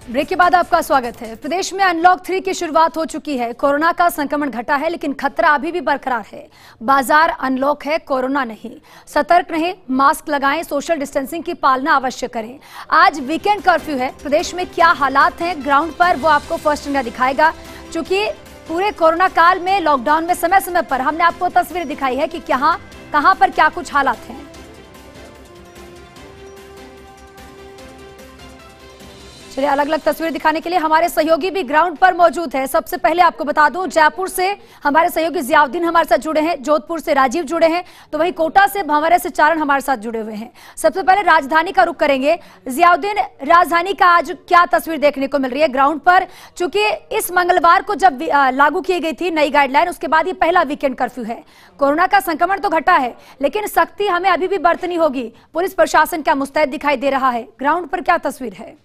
Break के बाद आपका स्वागत है। प्रदेश में अनलॉक 3 की शुरुआत हो चुकी है। कोरोना का संक्रमण घटा है, लेकिन खतरा अभी भी बरकरार है। बाजार अनलॉक है, कोरोना नहीं। सतर्क रहें, मास्क लगाएं, सोशल डिस्टेंसिंग की पालना अवश्य करें। आज वीकेंड कर्फ्यू है। प्रदेश में क्या हालात हैं ग्राउंड पर, वो आपको फर्स्ट इंडिया दिखाएगा। चूंकि पूरे कोरोना काल में, लॉकडाउन में समय समय पर हमने आपको तस्वीरें दिखाई है कि कहां पर क्या कुछ हालात हैं। चलिए, अलग अलग तस्वीरें दिखाने के लिए हमारे सहयोगी भी ग्राउंड पर मौजूद है। सबसे पहले आपको बता दूं, जयपुर से हमारे सहयोगी जियाउद्दीन हमारे साथ जुड़े हैं, जोधपुर से राजीव जुड़े हैं, तो वहीं कोटा से भंवरे से चारण हमारे साथ जुड़े हुए हैं। सबसे पहले राजधानी का रुख करेंगे। जियाउद्दीन, राजधानी का आज क्या तस्वीर देखने को मिल रही है ग्राउंड पर? चूंकि इस मंगलवार को जब लागू की गई थी नई गाइडलाइन, उसके बाद ये पहला वीकेंड कर्फ्यू है। कोरोना का संक्रमण तो घटा है, लेकिन सख्ती हमें अभी भी बरतनी होगी। पुलिस प्रशासन क्या मुस्तैद दिखाई दे रहा है? ग्राउंड पर क्या तस्वीर है?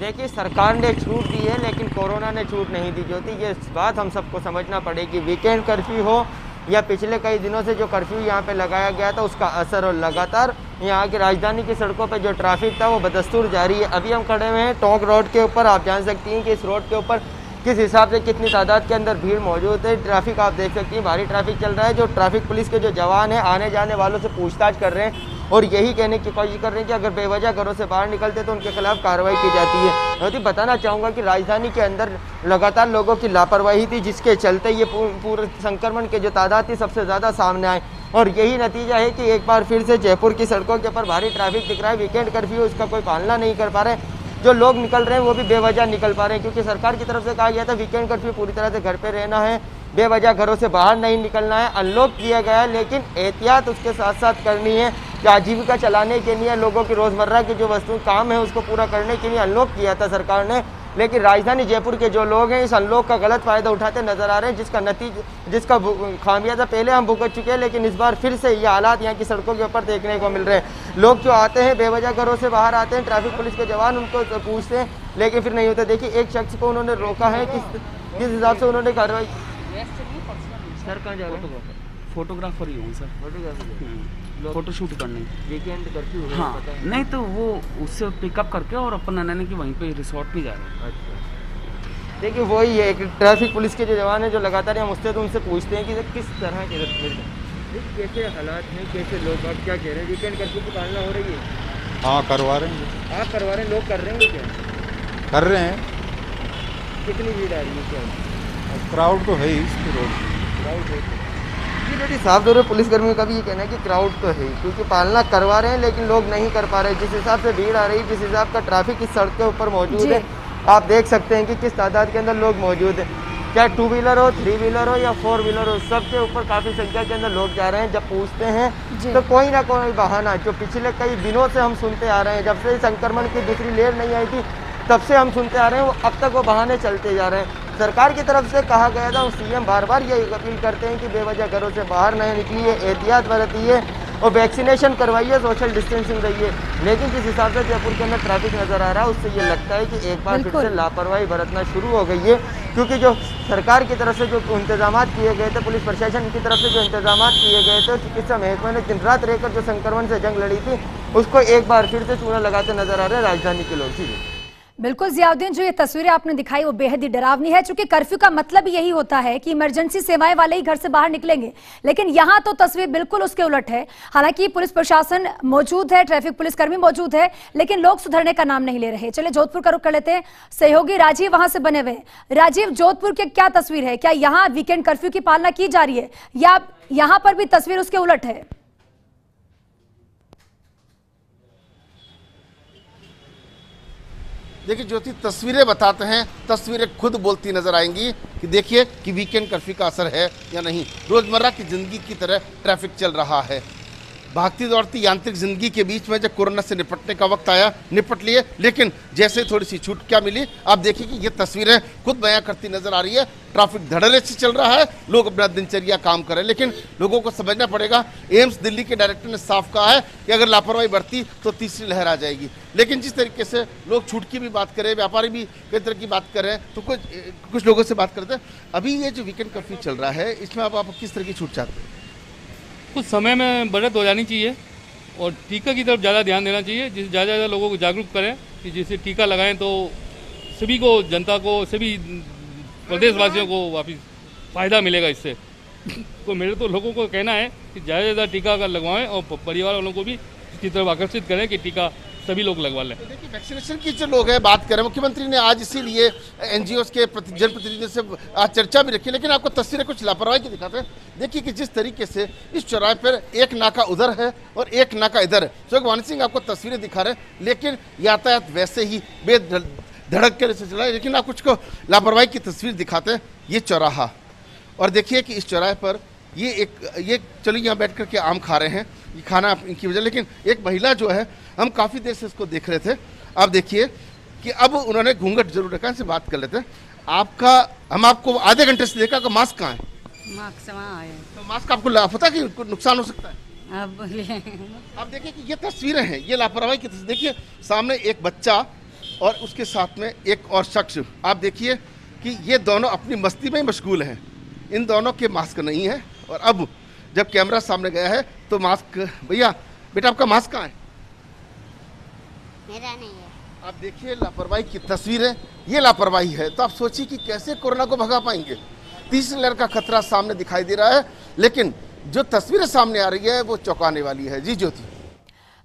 देखिए, सरकार ने छूट दी है, लेकिन कोरोना ने छूट नहीं दी। ज्योति, ये बात हम सबको समझना पड़ेगी। वीकेंड कर्फ्यू हो या पिछले कई दिनों से जो कर्फ्यू यहाँ पे लगाया गया था, उसका असर और लगातार यहाँ की राजधानी की सड़कों पे जो ट्रैफिक था वो बदस्तूर जारी है। अभी हम खड़े हुए हैं टोंक रोड के ऊपर। आप जान सकती हैं कि इस रोड के ऊपर किस हिसाब से कितनी तादाद के अंदर भीड़ मौजूद है। ट्रैफिक आप देख सकती हैं, भारी ट्रैफिक चल रहा है। जो ट्रैफिक पुलिस के जो जवान हैं, आने जाने वालों से पूछताछ कर रहे हैं और यही कहने की कोशिश कर रहे हैं कि अगर बेवजह घरों से बाहर निकलते तो उनके खिलाफ कार्रवाई की जाती है। तो बताना चाहूँगा कि राजधानी के अंदर लगातार लोगों की लापरवाही थी, जिसके चलते ये पूरे संक्रमण के जो तादाद थी सबसे ज़्यादा सामने आए। और यही नतीजा है कि एक बार फिर से जयपुर की सड़कों के ऊपर भारी ट्रैफिक दिख रहा है। वीकेंड कर्फ्यू, उसका कोई पालना नहीं कर पा रहे। जो लोग निकल रहे हैं वो भी बेवजह निकल पा रहे हैं, क्योंकि सरकार की तरफ से कहा गया था वीकेंड कर्फ्यू पूरी तरह से घर पे रहना है, बेवजह घरों से बाहर नहीं निकलना है। अनलॉक किया गया है, लेकिन एहतियात उसके साथ साथ करनी है कि आजीविका चलाने के लिए, लोगों की रोज़मर्रा की जो वस्तु काम है उसको पूरा करने के लिए अनलॉक किया था सरकार ने। लेकिन राजधानी जयपुर के जो लोग हैं इस अनलॉक का गलत फ़ायदा उठाते नजर आ रहे हैं, जिसका खामियाजा पहले हम भुगत चुके हैं, लेकिन इस बार फिर से ये हालात यहाँ की सड़कों के ऊपर देखने को मिल रहे हैं। लोग जो आते हैं बेवजह घरों से बाहर आते हैं, ट्रैफिक पुलिस के जवान उनको पूछते हैं, लेकिन फिर नहीं होता। देखिए, एक शख्स को उन्होंने रोका है, किस हिसाब से उन्होंने कार्रवाई। सर कहाँ जा रहे हैं? फोटोग्राफर ही हूँ सर। फोटोग्राफर, फोटो शूट करने। वीकेंड कर्फ्यू है? हाँ, नहीं तो वो उससे पिकअप करके और अपन नैना की वहीं पे रिसोर्ट पे जा रहे हैं। अच्छा, देखिए वही है कि ट्रैफिक पुलिस के जो जवान हैं जो लगातार यहाँ मुस्तैद उनसे पूछते हैं कि किस तरह के कैसे हालात हैं, कैसे लोग अब क्या कह रहे हैं। वीकेंड कर्फ्यू की पालना हो रही है? हाँ, करवा रहे हैं। आप करवा रहे हैं? लोग कर रहे हैं क्या? कर रहे हैं। कितनी भीड़ आ रही है? क्या क्राउड तो है ही इसकी रोड। क्राउड है जी। बेटी, साफ तौर पर पुलिसकर्मियों का भी ये कहना है कि क्राउड तो है, क्योंकि पालना करवा रहे हैं लेकिन लोग नहीं कर पा रहे। जिस हिसाब से भीड़ आ रही है, जिस हिसाब का ट्रैफिक इस सड़क के ऊपर मौजूद है, आप देख सकते हैं कि किस तादाद के अंदर लोग मौजूद हैं। चाहे 2 व्हीलर हो, 3 व्हीलर हो या 4 व्हीलर हो, सबके ऊपर काफ़ी संख्या के अंदर लोग जा रहे हैं। जब पूछते हैं तो कोई ना कोई बहाना, जो पिछले कई दिनों से हम सुनते आ रहे हैं, जब से संक्रमण की दूसरी लहर नहीं आई थी तब से हम सुनते आ रहे हैं, वो अब तक वो बहाने चलते जा रहे हैं। सरकार की तरफ से कहा गया था, सीएम बार बार ये अपील करते हैं कि बेवजह घरों से बाहर नहीं निकलिए, एहतियात बरतिए और वैक्सीनेशन करवाइए, सोशल डिस्टेंसिंग रहिए। लेकिन जिस हिसाब से जयपुर के अंदर ट्रैफिक नजर आ रहा है, उससे ये लगता है कि एक बार फिर से लापरवाही बरतना शुरू हो गई है। क्योंकि जो सरकार की तरफ से जो इंतजाम किए गए थे, पुलिस प्रशासन की तरफ से जो इंतजाम किए गए थे, चिकित्सा महकमा ने दिन रात रहकर जो संक्रमण से जंग लड़ी थी, उसको एक बार फिर से चूना लगाते नजर आ रहे हैं राजधानी के लोग। जी बिल्कुल जियाउद्दीन, जो ये तस्वीरें आपने दिखाई वो बेहद ही डरावनी है। चूंकि कर्फ्यू का मतलब ही यही होता है कि इमरजेंसी सेवाएं वाले ही घर से बाहर निकलेंगे, लेकिन यहाँ तो तस्वीर बिल्कुल उसके उलट है। हालांकि पुलिस प्रशासन मौजूद है, ट्रैफिक पुलिसकर्मी मौजूद है, लेकिन लोग सुधरने का नाम नहीं ले रहे। चलिए, जोधपुर का रुख कर लेते हैं। सहयोगी राजीव वहां से बने हुए हैं। राजीव, जोधपुर की क्या तस्वीर है? क्या यहाँ वीकेंड कर्फ्यू की पालना की जा रही है या यहाँ पर भी तस्वीर उसके उलट है? देखिए ज्योति, तस्वीरें बताते हैं, तस्वीरें खुद बोलती नजर आएंगी कि देखिए कि वीकेंड कर्फ्यू का असर है या नहीं। रोजमर्रा की जिंदगी की तरह ट्रैफिक चल रहा है। भागती दौड़ती यांत्रिक जिंदगी के बीच में जब कोरोना से निपटने का वक्त आया, निपट लिए, लेकिन जैसे थोड़ी सी छूट क्या मिली, आप देखिए कि ये तस्वीरें खुद बयां करती नजर आ रही है। ट्रैफिक धड़ल्ले से चल रहा है, लोग अपना दिनचर्या काम कर रहे हैं, लेकिन लोगों को समझना पड़ेगा। एम्स दिल्ली के डायरेक्टर ने साफ कहा है कि अगर लापरवाही बरती तो तीसरी लहर आ जाएगी। लेकिन जिस तरीके से लोग छूट की भी बात करें, व्यापारी भी कई तरह की बात कर रहे हैं, तो कुछ लोगों से बात करते हैं। अभी ये जो वीकेंड कर्फ्यू चल रहा है, इसमें आप किस तरह की छूट चाहते हैं? कुछ समय में बढ़त हो जानी चाहिए और टीका की तरफ ज़्यादा ध्यान देना चाहिए, जिससे ज़्यादा लोगों को जागरूक करें कि जिससे टीका लगाएं तो सभी को, जनता को, सभी प्रदेशवासियों को वापिस फ़ायदा मिलेगा इससे। तो मेरे तो लोगों को कहना है कि ज़्यादा से ज़्यादा टीका अगर लगवाएं और परिवार वालों को भी इसकी तरफ आकर्षित करें कि टीका सभी लोग लगवा लें। देखिए वैक्सीनेशन की जो लोग हैं बात करें, मुख्यमंत्री ने आज इसीलिए एनजीओस के जनप्रतिनिधियों से आज चर्चा भी रखी, लेकिन आपको तस्वीरें कुछ लापरवाही की दिखाते हैं। देखिए कि जिस तरीके से इस चौराहे पर एक नाका उधर है और एक नाका इधर है। सुखवानी सिंह आपको तस्वीरें दिखा रहे हैं, लेकिन यातायात वैसे ही बेधड़क के से चला है। लेकिन आप कुछ को लापरवाही की तस्वीर दिखाते हैं। ये चौराहा, और देखिए कि इस चौराहे पर ये चलिए यहाँ बैठ कर के आम खा रहे हैं, ये खाना इनकी वजह, लेकिन एक महिला जो है, हम काफ़ी देर से इसको देख रहे थे। आप देखिए कि अब उन्होंने घूंघट जरूर रखा है, इनसे बात कर लेते हैं। हम आपको आधे घंटे से देखा कि मास्क कहाँ है? मास्क वहाँ है। तो मास्क आपको पता है कि नुकसान हो सकता है? अब बोलिए। आप देखिए कि ये तस्वीरें हैं, ये लापरवाही की तस्वीर। देखिए सामने एक बच्चा और उसके साथ में एक और शख्स। आप देखिए कि ये दोनों अपनी मस्ती में ही मशगूल हैं, इन दोनों के मास्क नहीं है। और अब जब कैमरा सामने गया है तो मास्क, भैया बेटा आपका मास्क कहाँ है? मेरा नहीं है। आप देखिए लापरवाही की तस्वीरें, ये लापरवाही है। तो आप सोचिए कि कैसे कोरोना को भगा पाएंगे। तीसरी लहर का खतरा सामने दिखाई दे रहा है, लेकिन जो तस्वीरें सामने आ रही है वो चौंकाने वाली है। जी ज्योति।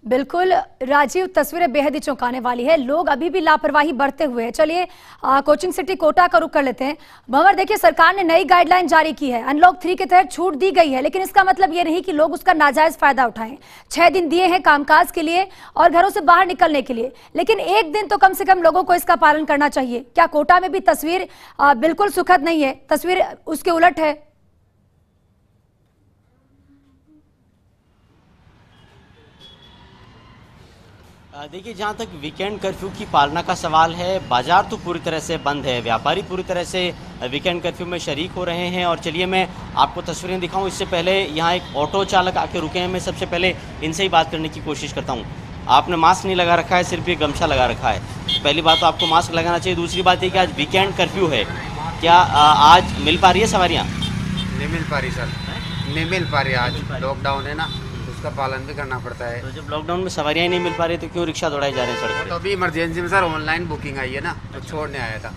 बिल्कुल राजीव, तस्वीरें बेहद ही चौंकाने वाली है। लोग अभी भी लापरवाही बरते हुए हैं। चलिए कोचिंग सिटी कोटा का रुख कर लेते हैं। भंवर, देखिए सरकार ने नई गाइडलाइन जारी की है, अनलॉक 3 के तहत छूट दी गई है, लेकिन इसका मतलब ये नहीं कि लोग उसका नाजायज फायदा उठाएं। 6 दिन दिए हैं कामकाज के लिए और घरों से बाहर निकलने के लिए, लेकिन एक दिन तो कम से कम लोगों को इसका पालन करना चाहिए। क्या कोटा में भी तस्वीर बिल्कुल सुखद नहीं है? तस्वीर उसके उलट है। देखिए, जहाँ तक वीकेंड कर्फ्यू की पालना का सवाल है, बाजार तो पूरी तरह से बंद है, व्यापारी पूरी तरह से वीकेंड कर्फ्यू में शरीक हो रहे हैं। और चलिए मैं आपको तस्वीरें दिखाऊं, इससे पहले यहाँ एक ऑटो चालक आके रुके हैं। मैं सबसे पहले इनसे ही बात करने की कोशिश करता हूँ। आपने मास्क नहीं लगा रखा है, सिर्फ ये गमछा लगा रखा है। पहली बात तो आपको मास्क लगाना चाहिए। दूसरी बात ये कि आज वीकेंड कर्फ्यू है, क्या आज मिल पा रही है सवारियाँ? नहीं मिल पा रही सर, नहीं मिल पा रही। आज लॉकडाउन है ना, का पालन भी करना पड़ता है। तो जब लॉकडाउन में सवारियां ही नहीं मिल पा रही तो क्यों रिक्शा दौड़ाए जा रहे हैं सड़क पे? तो अभी इमरजेंसी में सर ऑनलाइन बुकिंग आई है ना, तो छोड़ने आया था।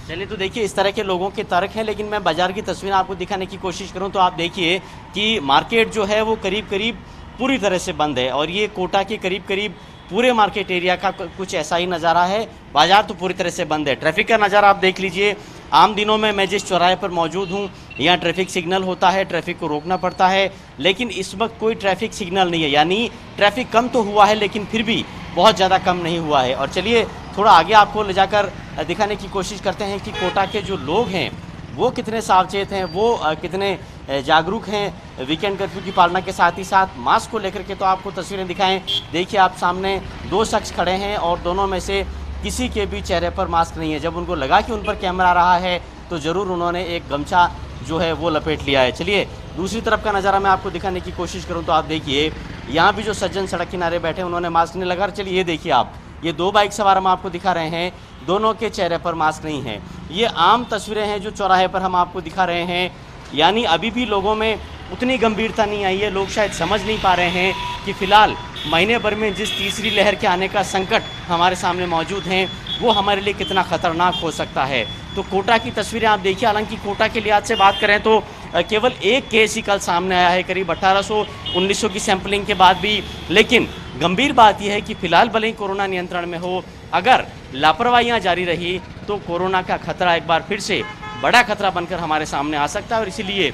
चलिए, तो देखिए इस तरह के लोगों के तर्क हैं, लेकिन मैं बाजार की तस्वीर आपको दिखाने की कोशिश करूं तो आप देखिए कि मार्केट जो है वो करीब करीब पूरी तरह से बंद है। और ये कोटा के करीब करीब पूरे मार्केट एरिया का कुछ ऐसा ही नज़ारा है। बाजार तो पूरी तरह से बंद है। ट्रैफिक का नज़ारा आप देख लीजिए। आम दिनों में मैं जिस चौराहे पर मौजूद हूँ, यहाँ ट्रैफिक सिग्नल होता है, ट्रैफिक को रोकना पड़ता है, लेकिन इस वक्त कोई ट्रैफिक सिग्नल नहीं है। यानी ट्रैफिक कम तो हुआ है, लेकिन फिर भी बहुत ज़्यादा कम नहीं हुआ है। और चलिए थोड़ा आगे आपको ले जाकर दिखाने की कोशिश करते हैं कि कोटा के जो लोग हैं वो कितने सावचेत हैं, वो कितने जागरूक हैं वीकेंड कर्फ्यू की पालना के साथ ही साथ मास्क को लेकर के। तो आपको तस्वीरें दिखाएं। देखिए आप सामने 2 शख्स खड़े हैं और दोनों में से किसी के भी चेहरे पर मास्क नहीं है। जब उनको लगा कि उन पर कैमरा आ रहा है तो ज़रूर उन्होंने एक गमछा जो है वो लपेट लिया है। चलिए दूसरी तरफ का नज़ारा मैं आपको दिखाने की कोशिश करूं तो आप देखिए यहाँ भी जो सज्जन सड़क किनारे बैठे उन्होंने मास्क नहीं लगा। चलिए ये देखिए आप, ये 2 बाइक सवार हम आपको दिखा रहे हैं, दोनों के चेहरे पर मास्क नहीं है। ये आम तस्वीरें हैं जो चौराहे पर हम आपको दिखा रहे हैं। यानी अभी भी लोगों में उतनी गंभीरता नहीं आई है। लोग शायद समझ नहीं पा रहे हैं कि फ़िलहाल महीने भर में जिस तीसरी लहर के आने का संकट हमारे सामने मौजूद हैं वो हमारे लिए कितना ख़तरनाक हो सकता है। तो कोटा की तस्वीरें आप देखिए। हालांकि कोटा के लिहाज से बात करें तो केवल एक केस ही कल सामने आया है, करीब 1800-1900 की सैंपलिंग के बाद भी। लेकिन गंभीर बात यह है कि फ़िलहाल भले ही कोरोना नियंत्रण में हो, अगर लापरवाहियाँ जारी रही तो कोरोना का खतरा एक बार फिर से बड़ा खतरा बनकर हमारे सामने आ सकता है। और इसीलिए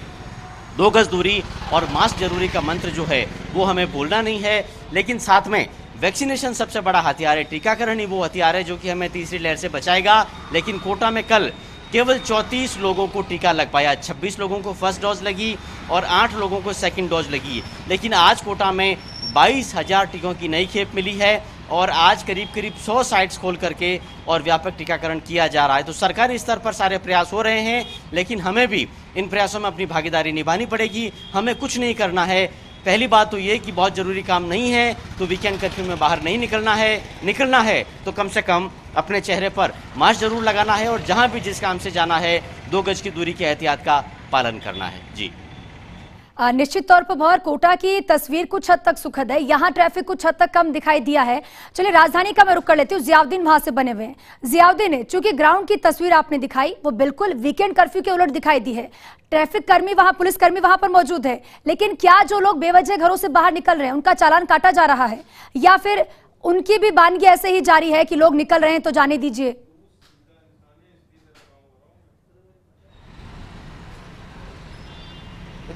2 गज दूरी और मास्क जरूरी का मंत्र जो है वो हमें भूलना नहीं है। लेकिन साथ में वैक्सीनेशन सबसे बड़ा हथियार है, टीकाकरण ही वो हथियार है जो कि हमें तीसरी लहर से बचाएगा। लेकिन कोटा में कल केवल 34 लोगों को टीका लग पाया, 26 लोगों को फर्स्ट डोज लगी और 8 लोगों को सेकंड डोज लगी। लेकिन आज कोटा में 22,000 टीकों की नई खेप मिली है और आज करीब करीब 100 साइट्स खोल करके और व्यापक टीकाकरण किया जा रहा है। तो सरकारी स्तर पर सारे प्रयास हो रहे हैं, लेकिन हमें भी इन प्रयासों में अपनी भागीदारी निभानी पड़ेगी। हमें कुछ नहीं करना है। पहली बात तो ये कि बहुत ज़रूरी काम नहीं है तो वीकेंड कर्फ्यू में बाहर नहीं निकलना है तो कम से कम अपने चेहरे पर मास्क जरूर लगाना है और जहाँ भी जिस काम से जाना है 2 गज की दूरी के एहतियात का पालन करना है। जी निश्चित तौर पर भंवर, कोटा की तस्वीर कुछ हद तक सुखद है, यहाँ ट्रैफिक कुछ हद तक कम दिखाई दिया है। चलिए राजधानी का मैं रुक कर लेती हूँ, जियाउद्दीन वहां से बने हुए हैं। जियाउद्दीन, चूंकि ग्राउंड की तस्वीर आपने दिखाई वो बिल्कुल वीकेंड कर्फ्यू के उलट दिखाई दी है। ट्रैफिक कर्मी वहां, पुलिस कर्मी वहां पर मौजूद है, लेकिन क्या जो लोग बेवजह घरों से बाहर निकल रहे हैं उनका चालान काटा जा रहा है, या फिर उनकी भी वानगी ऐसे ही जारी है कि लोग निकल रहे हैं तो जाने दीजिए?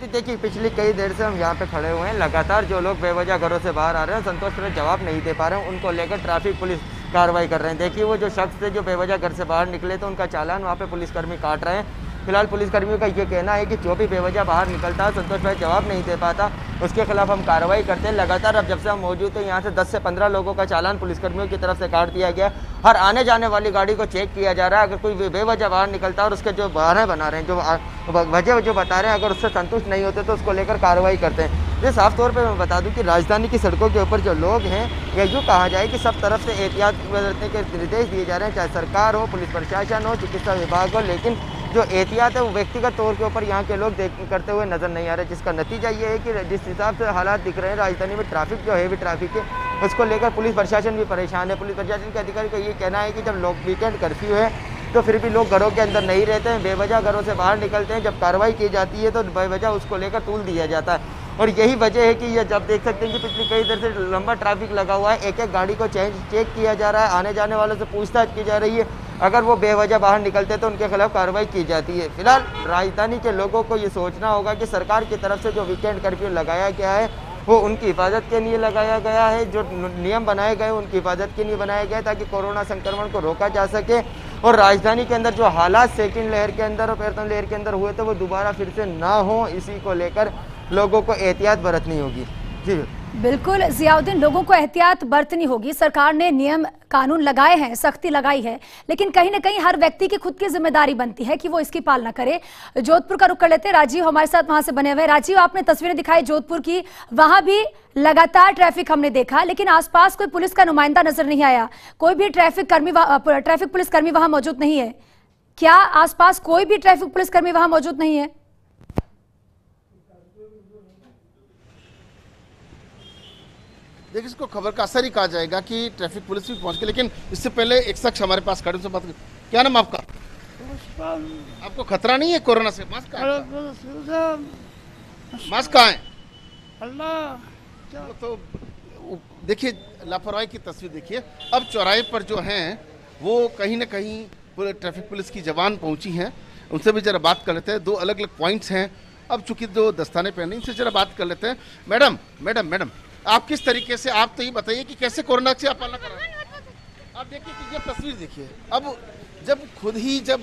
देखिए, पिछली कई देर से हम यहाँ पे खड़े हुए हैं। लगातार जो लोग बेवजह घरों से बाहर आ रहे हैं, संतोषजनक जवाब नहीं दे पा रहे हैं, उनको लेकर ट्रैफिक पुलिस कार्रवाई कर रहे हैं। देखिए, वो जो शख्स थे जो बेवजह घर से बाहर निकले तो उनका चालान वहाँ पे पुलिसकर्मी काट रहे हैं। फिलहाल पुलिसकर्मियों का ये कहना है कि जो भी बेवजह बाहर निकलता है, संतोष भाई जवाब नहीं दे पाता, उसके खिलाफ हम कार्रवाई करते हैं। लगातार अब जब से हम मौजूद हैं यहाँ से 10 से 15 लोगों का चालान पुलिसकर्मियों की तरफ से काट दिया गया। हर आने जाने वाली गाड़ी को चेक किया जा रहा है। अगर कोई बेवजह बाहर निकलता है और उसके जो बहाने बना रहे हैं, जो वजह जो बता रहे हैं, अगर उससे संतुष्ट नहीं होते तो उसको लेकर कार्रवाई करते हैं। ये साफ तौर पर मैं बता दूं कि राजधानी की सड़कों के ऊपर जो लोग हैं, या यूँ कहा जाए कि सब तरफ से एहतियात बरतने के निर्देश दिए जा रहे हैं, चाहे सरकार हो, पुलिस प्रशासन हो, चिकित्सा विभाग हो, लेकिन जो एहतियात है वो व्यक्तिगत तौर के ऊपर यहाँ के लोग करते हुए नजर नहीं आ रहे, जिसका नतीजा ये है कि जिस हिसाब से हालात दिख रहे हैं राजधानी में, ट्रैफिक जो हेवी ट्रैफिक है उसको लेकर पुलिस प्रशासन भी परेशान है। पुलिस प्रशासन के अधिकारी का ये कहना है कि जब लोग वीकेंड कर्फ्यू है तो फिर भी लोग घरों के अंदर नहीं रहते हैं, बेवजह घरों से बाहर निकलते हैं। जब कार्रवाई की जाती है तो बेवजह उसको लेकर तूल दिया जाता है, और यही वजह है कि ये जब देख सकते हैं कि पिछली कई देर से लंबा ट्रैफिक लगा हुआ है। एक एक गाड़ी को चेक किया जा रहा है, आने जाने वालों से पूछताछ की जा रही है। अगर वो बेवजह बाहर निकलते तो उनके खिलाफ कार्रवाई की जाती है। फिलहाल राजधानी के लोगों को ये सोचना होगा कि सरकार की तरफ से जो वीकेंड कर्फ्यू लगाया गया है वो उनकी हिफाजत के लिए लगाया गया है। जो नियम बनाए गए उनकी हिफाजत के लिए बनाए गए ताकि कोरोना संक्रमण को रोका जा सके, और राजधानी के अंदर जो हालात सेकंड लहर के अंदर और प्रथम लहर के अंदर हुए थे वो दोबारा फिर से ना हो, इसी को लेकर लोगों को एहतियात बरतनी होगी। जी बिल्कुल जियाउद्दीन, लोगों को एहतियात बरतनी होगी। सरकार ने नियम कानून लगाए हैं, सख्ती लगाई है, लेकिन कहीं ना कहीं हर व्यक्ति की खुद की जिम्मेदारी बनती है कि वो इसकी पालना करे। जोधपुर का रुख कर लेते हैं, राजीव हमारे साथ वहां से बने हुए। राजीव, आपने तस्वीरें दिखाई जोधपुर की, वहां भी लगातार ट्रैफिक हमने देखा, लेकिन आसपास कोई पुलिस का नुमाइंदा नजर नहीं आया, कोई भी ट्रैफिक पुलिसकर्मी वहां मौजूद नहीं है। क्या आसपास कोई भी ट्रैफिक पुलिसकर्मी वहां मौजूद नहीं है? देखिए, इसको खबर का असर ही कहा जाएगा कि ट्रैफिक पुलिस भी पहुंच गई, लेकिन इससे पहले एक शख्स हमारे पास खड़े से बात कर। क्या नाम आपका? आपको खतरा नहीं है कोरोना से? मास्क कहाँ है? तो देखिए, लापरवाही की तस्वीर देखिए। अब चौराहे पर जो हैं वो कहीं ना कहीं पूरे ट्रैफिक पुलिस की जवान पहुंची हैं, उनसे भी जरा बात कर लेते हैं। दो अलग अलग पॉइंट्स हैं। अब चूंकि दो दस्ताने पहने, इनसे जरा बात कर लेते हैं। मैडम, आप किस तरीके से, आप तो ये बताइए कि कैसे कोरोना से आप पालना कर रहे हैं? आप देखिए कि ये तस्वीर देखिए। अब जब खुद ही जब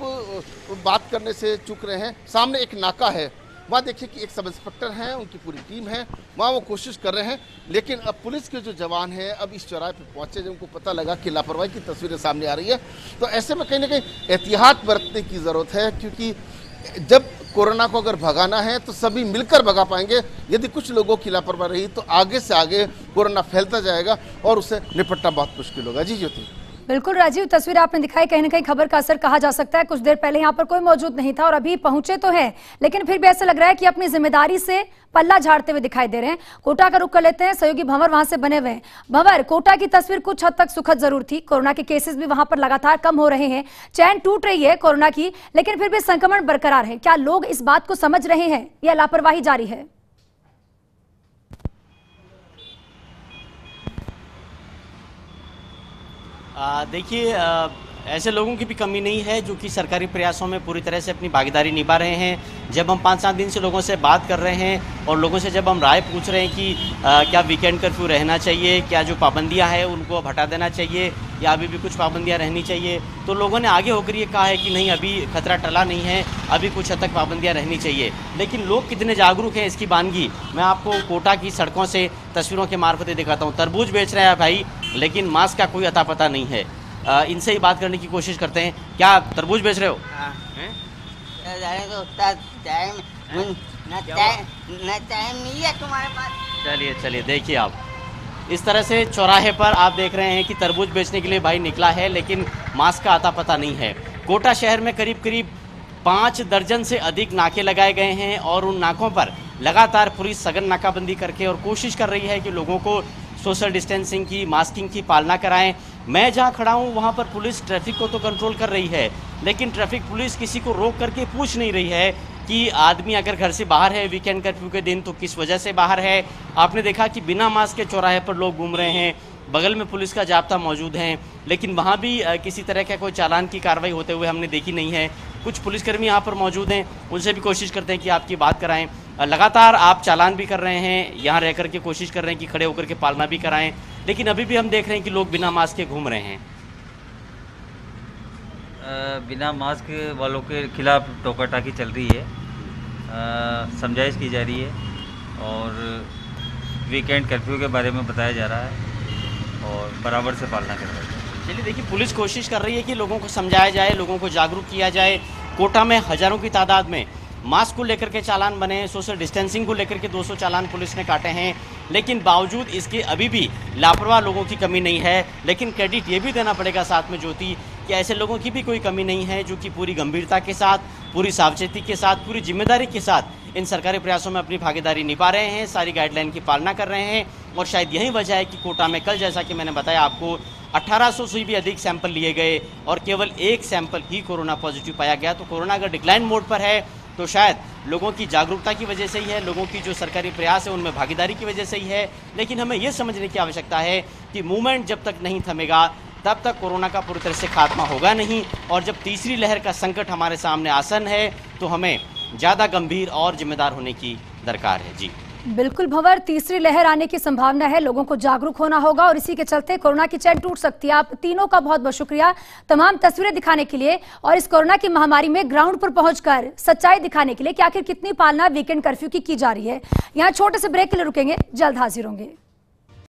बात करने से चूक रहे हैं, सामने एक नाका है, वहाँ देखिए कि एक सब इंस्पेक्टर हैं, उनकी पूरी टीम है, वहाँ वो कोशिश कर रहे हैं, लेकिन अब पुलिस के जो जवान हैं अब इस चौराहे पे पहुँचे, जब उनको पता लगा कि लापरवाही की तस्वीरें सामने आ रही है, तो ऐसे में कहीं ना कहीं एहतियात बरतने की ज़रूरत है, क्योंकि जब कोरोना को अगर भगाना है तो सभी मिलकर भगा पाएंगे। यदि कुछ लोगों की लापरवाही रही तो आगे से आगे कोरोना फैलता जाएगा और उससे निपटना बहुत मुश्किल होगा। जी ज्योति। बिल्कुल राजीव, तस्वीर आपने दिखाई, कहीं ना कहीं खबर का असर कहा जा सकता है। कुछ देर पहले यहाँ पर कोई मौजूद नहीं था और अभी पहुंचे तो है, लेकिन फिर भी ऐसा लग रहा है कि अपनी जिम्मेदारी से पल्ला झाड़ते हुए दिखाई दे रहे हैं। कोटा का रुख कर लेते हैं, सहयोगी भंवर वहां से बने हुए हैं। भंवर, कोटा की तस्वीर कुछ हद तक सुखद जरूर थी, कोरोना के केसेस भी वहां पर लगातार कम हो रहे हैं, चैन टूट रही है कोरोना की, लेकिन फिर भी संक्रमण बरकरार है। क्या लोग इस बात को समझ रहे हैं या लापरवाही जारी है? देखिए, ऐसे लोगों की भी कमी नहीं है जो कि सरकारी प्रयासों में पूरी तरह से अपनी भागीदारी निभा रहे हैं। जब हम 5-7 दिन से लोगों से बात कर रहे हैं और लोगों से जब हम राय पूछ रहे हैं कि क्या वीकेंड कर्फ्यू रहना चाहिए, क्या जो पाबंदियां हैं उनको हटा देना चाहिए या अभी भी कुछ पाबंदियां रहनी चाहिए, तो लोगों ने आगे होकर ये कहा है कि नहीं, अभी खतरा टला नहीं है, अभी कुछ हद तक पाबंदियाँ रहनी चाहिए। लेकिन लोग कितने जागरूक हैं इसकी वानगी मैं आपको कोटा की सड़कों से तस्वीरों के मार्फत दिखाता हूँ। तरबूज बेच रहे हैं भाई, लेकिन मास्क का कोई अता पता नहीं है। इनसे ही बात करने की कोशिश करते हैं। क्या तरबूज बेच रहे हो? तुम्हारे पास? चलिए देखिए, आप इस तरह से चौराहे पर आप देख रहे हैं कि तरबूज बेचने के लिए भाई निकला है, लेकिन मास्क का अता पता नहीं है। कोटा शहर में करीब 5 दर्जन से अधिक नाके लगाए गए हैं और उन नाकों पर लगातार पुलिस सघन नाकाबंदी करके और कोशिश कर रही है कि लोगों को सोशल डिस्टेंसिंग की, मास्किंग की पालना कराएं। मैं जहां खड़ा हूं वहां पर पुलिस ट्रैफिक को तो कंट्रोल कर रही है, लेकिन ट्रैफिक पुलिस किसी को रोक करके पूछ नहीं रही है कि आदमी अगर घर से बाहर है वीकेंड कर्फ्यू के दिन तो किस वजह से बाहर है। आपने देखा कि बिना मास्क के चौराहे पर लोग घूम रहे हैं, बगल में पुलिस का जाब्ता मौजूद है, लेकिन वहाँ भी किसी तरह का कोई चालान की कार्रवाई होते हुए हमने देखी नहीं है। कुछ पुलिसकर्मी यहाँ पर मौजूद हैं, उनसे भी कोशिश करते हैं कि आपकी बात कराएं। लगातार आप चालान भी कर रहे हैं, यहाँ रह कर के कोशिश कर रहे हैं कि खड़े होकर के पालना भी कराएं, लेकिन अभी भी हम देख रहे हैं कि लोग बिना मास्क के घूम रहे हैं। बिना मास्क वालों के खिलाफ टोका टाकी चल रही है, समझाइश की जा रही है और वीकेंड कर्फ्यू के बारे में बताया जा रहा है और बराबर से पालना कर रहे हैं। चलिए देखिए, पुलिस कोशिश कर रही है कि लोगों को समझाया जाए, लोगों को जागरूक किया जाए। कोटा में हजारों की तादाद में मास्क को लेकर के चालान बने, सोशल डिस्टेंसिंग को लेकर के 200 चालान पुलिस ने काटे हैं, लेकिन बावजूद इसके अभी भी लापरवाह लोगों की कमी नहीं है। लेकिन क्रेडिट ये भी देना पड़ेगा साथ में ज्योति कि ऐसे लोगों की भी कोई कमी नहीं है जो कि पूरी गंभीरता के साथ, पूरी सावचेती के साथ, पूरी जिम्मेदारी के साथ इन सरकारी प्रयासों में अपनी भागीदारी निभा रहे हैं, सारी गाइडलाइन की पालना कर रहे हैं। और शायद यही वजह है कि कोटा में कल, जैसा कि मैंने बताया आपको, 1800 से भी अधिक सैंपल लिए गए और केवल एक सैंपल ही कोरोना पॉजिटिव पाया गया। तो कोरोना अगर डिक्लाइन मोड पर है तो शायद लोगों की जागरूकता की वजह से ही है, लोगों की जो सरकारी प्रयास है उनमें भागीदारी की वजह से ही है। लेकिन हमें यह समझने की आवश्यकता है कि मूवमेंट जब तक नहीं थमेगा तब तक कोरोना का पूरी तरह से खात्मा होगा नहीं, और जब तीसरी लहर का संकट हमारे सामने आसन है तो हमें ज़्यादा गंभीर और जिम्मेदार होने की दरकार है। जी बिल्कुल भंवर, तीसरी लहर आने की संभावना है, लोगों को जागरूक होना होगा और इसी के चलते कोरोना की चैन टूट सकती है। आप तीनों का बहुत बहुत शुक्रिया तमाम तस्वीरें दिखाने के लिए और इस कोरोना की महामारी में ग्राउंड पर पहुंचकर सच्चाई दिखाने के लिए कि आखिर कितनी पालना वीकेंड कर्फ्यू की जा रही है। यहाँ छोटे से ब्रेक के लिए रुकेंगे, जल्द हाजिर होंगे।